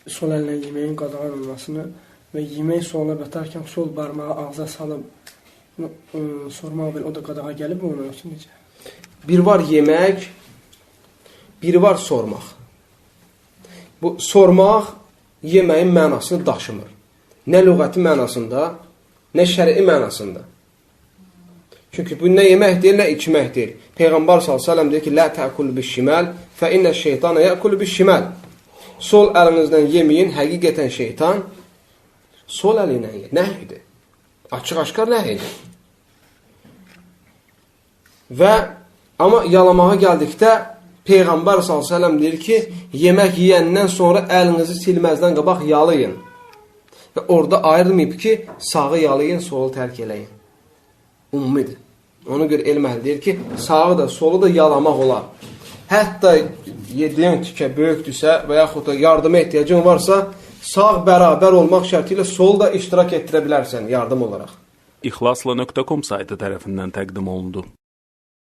sol əllə yeməyin qadağan olmasını və yemək sola batarkən sol barmağı ağza salıb sormaq belə o da qadağa gəlib ona yoxsa necə? Bir var yemək, biri var sormaq. Bu sormaq yeməyin mənasını daşımır. Nə lüğəti mənasında, nə şərii mənasında. Çünki bu nə yemək deyil, nə içmək deyil. Peyğəmbər s.ə.v deyir ki, lə tə'kul biş-şimal, fə innə şeytanə yə'kul biş-şimal. Sol əlinizdən yeməyin, həqiqətən şeytan sol əlinə yer. Nəhidir. Açıq-aşkar nəhidir. Və amma yalamağa gəldikdə Peyğəmbər s.ə.v deyir ki, yemək yeyəndən sonra əlinizi silməzdən qabaq yalayın. Və orada ayrılmayıb ki, sağı yalayın, solu tərk eləyin. Umumidir. Ona görə elm əhli deyir ki, sağı da, solu da yalamaq olar. Hətta yediyin tükə böyükdürsə və yaxud da yardıma ehtiyacın varsa, sağ bərabər olmaq şərti ilə sol da iştirak etdirə bilərsən yardım olaraq. İxlasla.com saytı tərəfindən təqdim olundu.